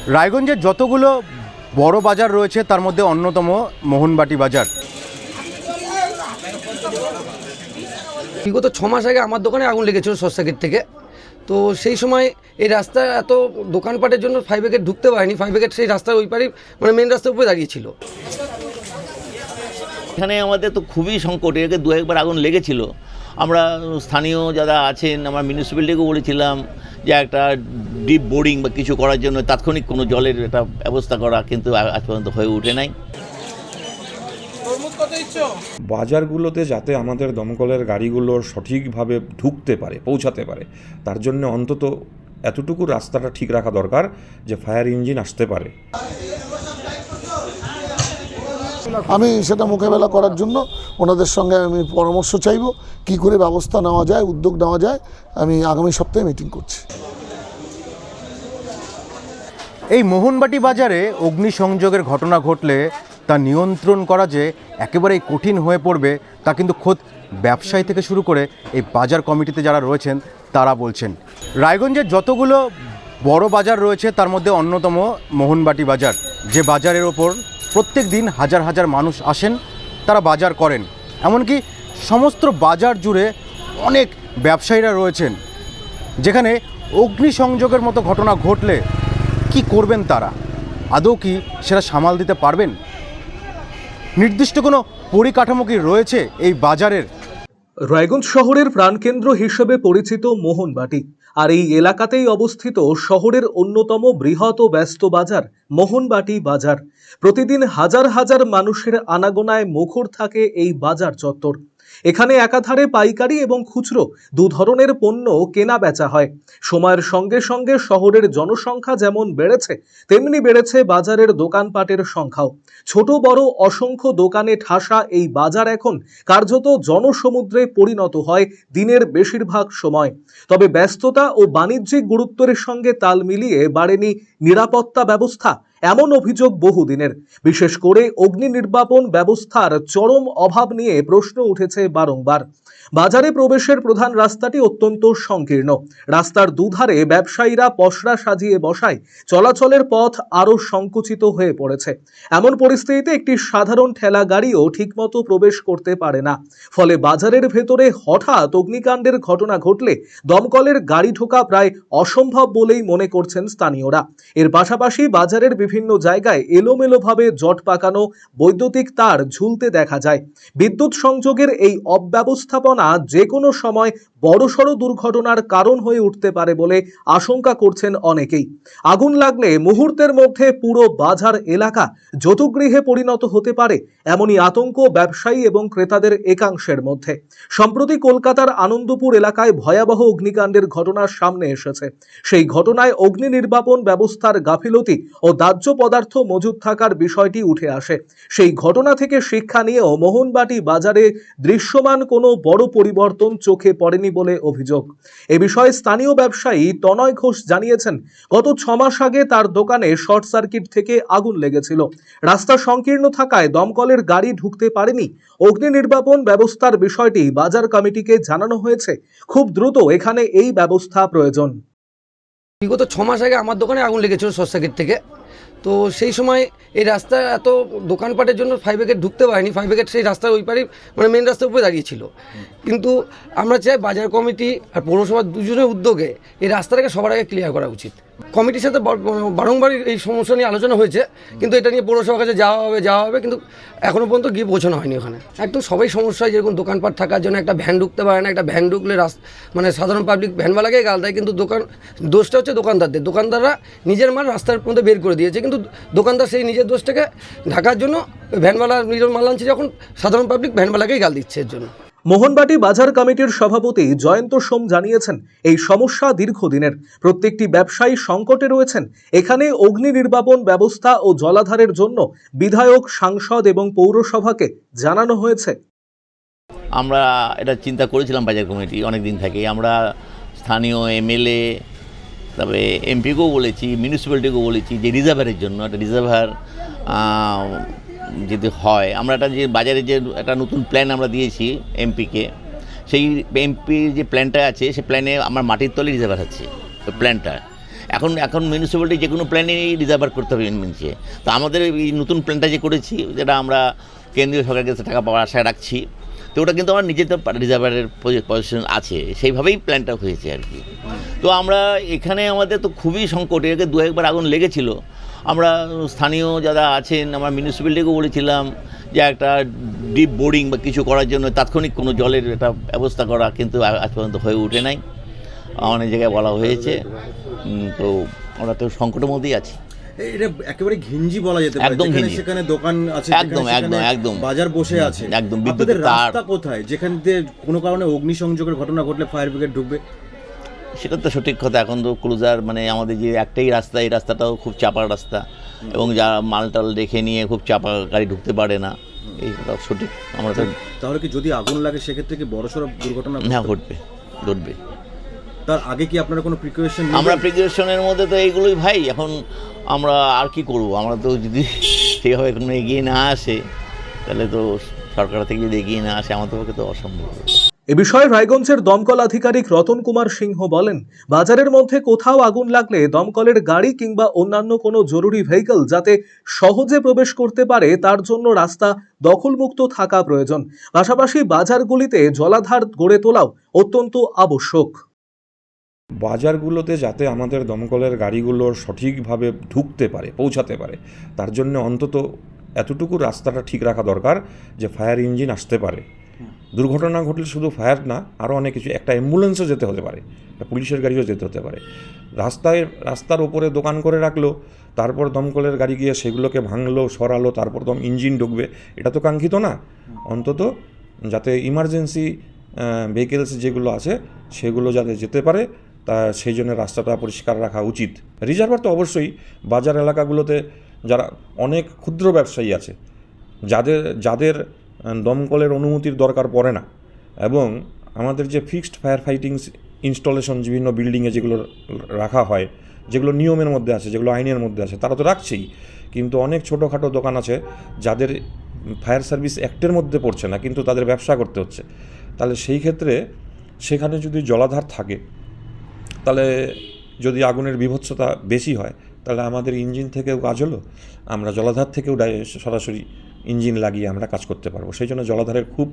রায়গঞ্জের যতগুলো বড় বাজার রয়েছে তার মধ্যে অন্যতম মোহনবাটি বাজার। বিগত 6 মাস আগে আমার দোকানে আগুন লেগেছিল শর্ট সার্কিট থেকে। তো সেই সময় এই রাস্তা এত দোকানপাটের জন্য ফায়ার ব্রিগেড ঢুকতে পারেনি। ফায়ার ব্রিগেড সেই রাস্তার ওই পারে মানে মেন রাস্তার উপরে দাঁড়িয়েছিল। এখানে আমাদের তো খুবই সংকট, এর আগে দু একবার আগুন লেগেছিল। আমরা স্থানীয় যারা আছেন, আমরা মিউনিসিপ্যালিটিকেও বলেছিলাম যে একটা ডিপ বোরিং বা কিছু করার জন্য তাৎক্ষণিক কোনো জলের একটা ব্যবস্থা করা, কিন্তু আজ পর্যন্ত হয়ে ওঠে নাই। বাজারগুলোতে যাতে আমাদের দমকলের গাড়িগুলো সঠিকভাবে ঢুকতে পারে, পৌঁছাতে পারে, তার জন্য অন্তত এতটুকু রাস্তাটা ঠিক রাখা দরকার যে ফায়ার ইঞ্জিন আসতে পারে। আমি সেটা মোকাবেলা করার জন্য ওনাদের সঙ্গে আমি পরামর্শ চাইব, কি করে ব্যবস্থা নেওয়া যায়, উদ্যোগ নেওয়া যায়। আমি আগামী সপ্তাহে মিটিং করছি। এই মোহনবাটি বাজারে অগ্নিসংযোগের ঘটনা ঘটলে তা নিয়ন্ত্রণ করা যে একেবারেই কঠিন হয়ে পড়বে, তা কিন্তু খোদ ব্যবসায়ী থেকে শুরু করে এই বাজার কমিটিতে যারা রয়েছেন তারা বলছেন। রায়গঞ্জের যতগুলো বড় বাজার রয়েছে তার মধ্যে অন্যতম মোহনবাটি বাজার, যে বাজারের ওপর প্রত্যেক দিন হাজার হাজার মানুষ আসেন, তারা বাজার করেন। এমনকি সমস্ত বাজার জুড়ে অনেক ব্যবসায়ীরা রয়েছেন, যেখানে অগ্নিসংযোগের মতো ঘটনা ঘটলে কি করবেন তারা? আদৌ কি সেটা সামাল দিতে পারবেন? নির্দিষ্ট কোনো পরিকাঠামো কি রয়েছে এই বাজারের? রায়গঞ্জ শহরের প্রাণকেন্দ্র হিসেবে পরিচিত মোহনবাটি, আর এই এলাকাতেই অবস্থিত শহরের অন্যতম বৃহৎ ও ব্যস্ত বাজার মোহনবাটি বাজার। প্রতিদিন হাজার হাজার মানুষের আনাগোনায় মুখর থাকে এই বাজার চত্বর। এখানে একাধারে পাইকারি এবং খুচরো দু ধরনের পণ্য কেনা বেচা হয়। সময়ের সঙ্গে সঙ্গে শহরের জনসংখ্যা যেমন বেড়েছে, তেমনি বেড়েছে বাজারের দোকানপাটের সংখ্যাও। ছোট বড় অসংখ্য দোকানে ঠাসা এই বাজার এখন কার্যত জনসমুদ্রে পরিণত হয় দিনের বেশিরভাগ সময়। তবে ব্যস্ততা ও বাণিজ্যিক গুরুত্বের সঙ্গে তাল মিলিয়ে বাড়েনি নিরাপত্তা ব্যবস্থা, এমন অভিযোগ বহুদিনের। বিশেষ করে অগ্নি নির্বাপন ব্যবস্থার চরম অভাব নিয়ে প্রশ্ন উঠেছে বারংবার। বাজারে প্রবেশের প্রধান রাস্তাটি অত্যন্ত সংকীর্ণ। রাস্তার দুধারে ব্যবসায়ীরা পসরা সাজিয়ে বসায়, চলাচলের পথ আরও সংকুচিত হয়ে পড়েছে। এমন পরিস্থিতিতে একটি সাধারণ ঠেলা গাড়িও ঠিকমতো প্রবেশ করতে পারে না। ফলে বাজারের ভেতরে হঠাৎ অগ্নিকাণ্ডের ঘটনা ঘটলে দমকলের গাড়ি ঢোকা প্রায় অসম্ভব বলেই মনে করছেন স্থানীয়রা। এর পাশাপাশি বাজারের বিভিন্ন জায়গায় এলোমেলোভাবে জট পাকানো বৈদ্যুতিক তার ঝুলতে দেখা যায়। বিদ্যুৎ সংযোগের এই অব্যবস্থাপনা যে কোনো সময় বড়সড় দুর্ঘটনার কারণ হয়ে উঠতে পারে বলে আশঙ্কা করছেন অনেকেই। আগুন লাগলে মুহূর্তের মধ্যে পুরো বাজার এলাকা যৌতুগৃহে পরিণত হতে পারে, এমনই আতঙ্ক ব্যবসায়ী এবং ক্রেতাদের একাংশের মধ্যে। সম্প্রতি কলকাতার আনন্দপুর এলাকায় ভয়াবহ অগ্নিকাণ্ডের ঘটনা সামনে এসেছে। সেই ঘটনায় অগ্নি নির্বাপন ব্যবস্থার গাফিলতি ও দাহ্য পদার্থ মজুদ থাকার বিষয়টি উঠে আসে। সেই ঘটনা থেকে শিক্ষা নিয়েও মোহনবাটি বাজারে দৃশ্যমান কোনো বড় পরিবর্তন চোখে পড়েনি বলে অভিযোগ। এ বিষয়ে স্থানীয় ব্যবসায়ী তনয় ঘোষ জানিয়েছেন, গত 6 মাস আগে তার দোকানে শর্ট সার্কিট থেকে আগুন লেগেছিল। রাস্তা সংকীর্ণ থাকায় দমকলের গাড়ি ঢুকতে পারেনি। অগ্নি নির্বাপন ব্যবস্থার বিষয়টি বাজার কমিটিকে জানানো হয়েছে। খুব দ্রুত এখানে এই ব্যবস্থা প্রয়োজন। বিগত 6 মাস আগে আমার দোকানে আগুন লেগেছিল শর্ট সার্কিট থেকে। তো সেই সময় এই রাস্তা এত দোকানপাটের জন্য ফায়ার ব্রিগেড ঢুকতে পারেনি। ফায়ার ব্রিগেড সেই রাস্তার ওই পারে মানে মেন রাস্তার উপরে দাঁড়িয়েছিল। কিন্তু আমরা চাই বাজার কমিটি আর পৌরসভার দুজনের উদ্যোগে এই রাস্তাটাকে সবার আগে ক্লিয়ার করা উচিত। কমিটির সাথে বারংবার এই সমস্যা নিয়ে আলোচনা হয়েছে, কিন্তু এটা নিয়ে পৌরসভার কাছে যাওয়া হবে, কিন্তু এখনও পর্যন্ত গিয়ে পৌঁছানো হয়নি ওখানে। একদম সবাই সমস্যায়, যেরকম দোকানপাট থাকার জন্য একটা ভ্যান ঢুকতে পারে না। একটা ভ্যান ঢুকলে মানে সাধারণ পাবলিক ভ্যানওয়ালাকেই গাল দেয়, কিন্তু দোষটা হচ্ছে দোকানদারদের। দোকানদাররা নিজের মাল রাস্তার মধ্যে বের করে দিয়েছে, কিন্তু দোকানদার সেই নিজের দোষটাকে ঢাকার জন্য ভ্যানওয়ালা নিজের মাল আনছে, যখন সাধারণ পাবলিক ভ্যানওয়ালাকেই গাল দিচ্ছে এর জন্য। মোহনবাটি বাজার কমিটির সভাপতি জয়ন্ত সোম জানিয়েছেন, এই সমস্যা দীর্ঘদিনের। প্রত্যেকটি ব্যবসায়ী সংকটে রয়েছেন। এখানে অগ্নি নির্বাপন ব্যবস্থা ও জলাধারের জন্য বিধায়ক, সাংসদ এবং পৌরসভাকে জানানো হয়েছে। আমরা এটা চিন্তা করেছিলাম বাজার কমিটি অনেক দিন থেকে। আমরা স্থানীয় এমএলএ, তবে এমপিকেও বলেছি, মিউনিসিপ্যালিটিকেও বলেছি যে রিজার্ভারের জন্য একটা রিজার্ভার যদি হয়। আমরা একটা যে বাজারে যে একটা নতুন প্ল্যান আমরা দিয়েছি এমপিকে, সেই এমপির যে প্ল্যানটা আছে সেই প্ল্যানে আমার মাটির তলে রিজার্ভার আছে। ওই প্ল্যানটা এখন মিউনিসিপ্যালিটি যে কোনো প্ল্যানেই রিজার্ভার করতে হবে মেনছে। তো আমাদের এই নতুন প্ল্যানটা যে করেছি, যেটা আমরা কেন্দ্রীয় সরকারের কাছে টাকা পাওয়ার আশায় রাখছি, তো ওটা কিন্তু আমার নিজেদের রিজার্ভারের পজিশন আছে, সেইভাবেই প্ল্যানটা হয়েছে আর কি। তো আমরা এখানে আমাদের তো খুবই সংকট, এর আগে দু একবার আগুন লেগেছিল। আমরা স্থানীয় যারা আছেন, আমরা মিউনিসিপ্যালিটিকেও বলেছিলাম যে একটা ডিপ বোরিং বা কিছু করার জন্য তাৎক্ষণিক কোনো জলের একটা ব্যবস্থা করা, কিন্তু আজ পর্যন্ত হয়ে ওঠে নাই। অনেক জায়গায় বলা হয়েছে, তো আমরা তো সংকটের মধ্যেই আছি। এটা একেবারে ঘিঞ্জি বলা যেতে পারে, একদম যেখানে ঘিঞ্জি। সেখানে দোকান আছে, একদম, যেখানে একদম, সেখানে একদম। বাজার বসে আছে, একদম, আপনাদের বিদ্যুতের তার। রাস্তা কোথায় যেখান দিয়ে কোনো কারণে অগ্নিসংযোগের ঘটনা ঘটলে ফায়ার ব্রিগেড ঢুকবে? সেটা তো সঠিক কথা। এখন তো ক্লোজার মানে আমাদের যে একটাই রাস্তা, এই রাস্তাটাও খুব চাপা রাস্তা, এবং যারা মালটাল রেখে নিয়ে খুব চাপা গাড়ি ঢুকতে পারে না, এইটা সঠিক। আমরা তো তাহলে কি যদি আগুন লাগে সেক্ষেত্রে কি বড়সড় দুর্ঘটনা হ্যাঁ ঘটবে। তার আগে কি আপনারা কোনো প্রিকশন? আমরা প্রিকশনের মধ্যে তো এইগুলোই ভাই। এখন আমরা আর কি করব? আমরা তো যদি সেইভাবে কোনো এগিয়ে না আসে, তাহলে তো সরকার থেকে যদি এগিয়ে না আসে, আমাদের পক্ষে তো অসম্ভব। এ বিষয়ে রায়গঞ্জের দমকল আধিকারিক রতন কুমার সিংহ বলেন, বাজারের মধ্যে কোথাও আগুন লাগলে দমকলের গাড়ি কিংবা অন্যান্য কোনো জরুরি ভেহিকল যাতে সহজে প্রবেশ করতে পারে, তার জন্য রাস্তা দখলমুক্ত থাকা প্রয়োজন। পাশাপাশি বাজারগুলিতে জলাধার গড়ে তোলাও অত্যন্ত আবশ্যক। বাজারগুলোতে যাতে আমাদের দমকলের গাড়িগুলো সঠিকভাবে ঢুকতে পারে, পৌঁছাতে পারে, তার জন্য অন্তত এতটুকু রাস্তাটা ঠিক রাখা দরকার যে ফায়ার ইঞ্জিন আসতে পারে। দুর্ঘটনা ঘটলে শুধু ফায়ার না, আরও অনেক কিছু, একটা অ্যাম্বুলেন্সও যেতে হতে পারে, একটা পুলিশের গাড়িও যেতে হতে পারে। রাস্তার ওপরে দোকান করে রাখলো, তারপর দমকলের গাড়ি গিয়ে সেগুলোকে ভাঙলো, সরালো, তারপর ইঞ্জিন ঢুকবে, এটা তো কাঙ্ক্ষিত না। অন্তত যাতে ইমার্জেন্সি ভেহিকেলস যেগুলো আছে সেগুলো যাতে যেতে পারে, তা সেই জন্য রাস্তাটা পরিষ্কার রাখা উচিত। রিজার্ভার তো অবশ্যই বাজার এলাকাগুলোতে যারা অনেক ক্ষুদ্র ব্যবসায়ী আছে, যাদের দমকলের অনুমতির দরকার পড়ে না, এবং আমাদের যে ফিক্সড ফায়ার ফাইটিং ইনস্টলেশন বিভিন্ন বিল্ডিংয়ে যেগুলো রাখা হয়, যেগুলো নিয়মের মধ্যে আছে, যেগুলো আইনের মধ্যে আছে, তারা তো রাখছেই। কিন্তু অনেক ছোটোখাটো দোকান আছে যাদের ফায়ার সার্ভিস অ্যাক্টের মধ্যে পড়ছে না, কিন্তু তাদের ব্যবসা করতে হচ্ছে। তাহলে সেই ক্ষেত্রে সেখানে যদি জলাধার থাকে, তাহলে যদি আগুনের বিভৎসতা বেশি হয়, তাহলে আমাদের ইঞ্জিন থেকেও কাজ হলো, আমরা জলাধার থেকেও সরাসরি ইঞ্জিন লাগিয়ে আমরা কাজ করতে পারবো। সেই জন্য জলাধারের খুব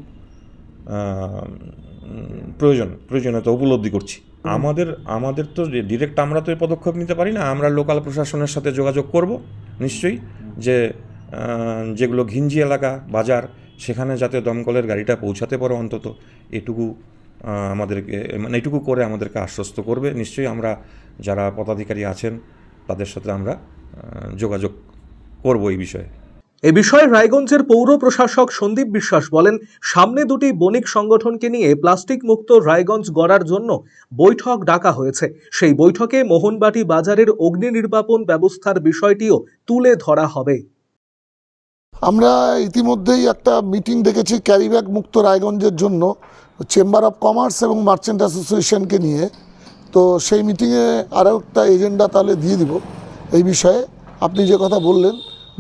প্রয়োজনীয়তা উপলব্ধি করছি। আমাদের তো ডিরেক্ট আমরা তো এই পদক্ষেপ নিতে পারি না, আমরা লোকাল প্রশাসনের সাথে যোগাযোগ করব নিশ্চয়ই, যে যেগুলো ঘিঞ্জি এলাকা বাজার, সেখানে যাতে দমকলের গাড়িটা পৌঁছাতে পারে, অন্তত এটুকু আমাদেরকে এটুকু করে আমাদেরকে আশ্বস্ত করবে। নিশ্চয়ই আমরা যারা পদাধিকারী আছেন তাদের সাথে আমরা যোগাযোগ করব এই বিষয়ে। এ বিষয়ে রায়গঞ্জের পৌর প্রশাসক সন্দীপ বিশ্বাস বলেন, সামনে দুটি বণিক সংগঠনকে নিয়ে প্লাস্টিক মুক্ত রায়গঞ্জ গড়ার জন্য বৈঠক ডাকা হয়েছে। সেই বৈঠকে মোহনবাটি বাজারের অগ্নি নির্বাপন ব্যবস্থার বিষয়টিও তুলে ধরা হবে। আমরা ইতিমধ্যেই একটা মিটিং ডেকেছি ক্যারিব্যাগ মুক্ত রায়গঞ্জের জন্য, চেম্বার অফ কমার্স এবং মার্চেন্ট অ্যাসোসিয়েশনকে নিয়ে। তো সেই মিটিংয়ে আরও একটা এজেন্ডা তাহলে দিয়ে দিব এই বিষয়ে। আপনি যে কথা বললেন,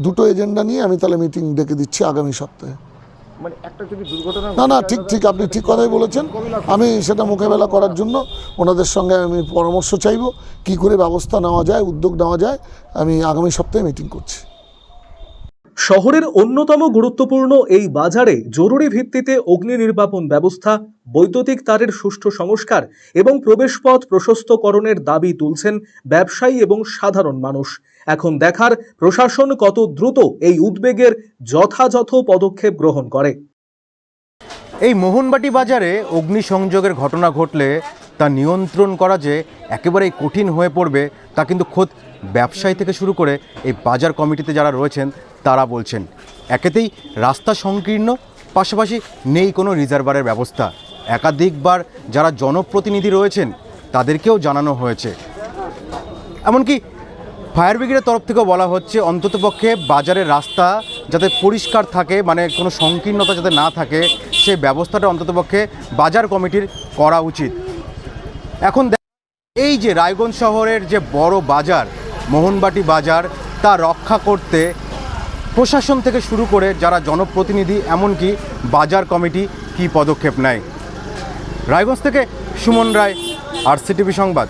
দুটো এজেন্ডা নিয়ে আমি তাহলে মিটিং ডেকে দিচ্ছি আগামী সপ্তাহে। মানে একটা যদি দুর্ঘটনা না ঠিক আপনি ঠিক কথাই বলেছেন। আমি সেটা মোকাবেলা করার জন্য ওনাদের সঙ্গে আমি পরামর্শ চাইব, কি করে ব্যবস্থা নেওয়া যায়, উদ্যোগ নেওয়া যায়। আমি আগামী সপ্তাহে মিটিং করছি। শহরের অন্যতম গুরুত্বপূর্ণ এই বাজারে জরুরি ভিত্তিতে অগ্নি নির্বাপন ব্যবস্থা, বৈদ্যুতিক তারের সুষ্ঠু সংস্কার এবং প্রবেশপথ প্রশস্তকরণের দাবি তুলছেন ব্যবসায়ী এবং সাধারণ মানুষ। এখন দেখার প্রশাসন কত দ্রুত এই উদ্বেগের যথাযথ পদক্ষেপ গ্রহণ করে। এই মোহনবাটি বাজারে অগ্নিসংযোগের ঘটনা ঘটলে তা নিয়ন্ত্রণ করা যে একেবারেই কঠিন হয়ে পড়বে, তা কিন্তু খোদ ব্যবসায়ী থেকে শুরু করে এই বাজার কমিটিতে যারা রয়েছেন তারা বলছেন। একেতেই রাস্তা সংকীর্ণ, পাশাপাশি নেই কোনো রিজার্ভারের ব্যবস্থা। একাধিকবার যারা জনপ্রতিনিধি রয়েছেন তাদেরকেও জানানো হয়েছে। এমনকি ফায়ার ব্রিগেডের তরফ থেকেও বলা হচ্ছে অন্ততপক্ষে বাজারের রাস্তা যাতে পরিষ্কার থাকে, মানে কোনো সংকীর্ণতা যাতে না থাকে, সেই ব্যবস্থাটা অন্ততপক্ষে বাজার কমিটির করা উচিত। এখন এই যে রায়গঞ্জ শহরের যে বড় বাজার মোহনবাটি বাজার, তা রক্ষা করতে প্রশাসন থেকে শুরু করে যারা জনপ্রতিনিধি, এমনকি বাজার কমিটি কী পদক্ষেপ নেয়। রায়গঞ্জ থেকে সুমন রায়, RCTV সংবাদ।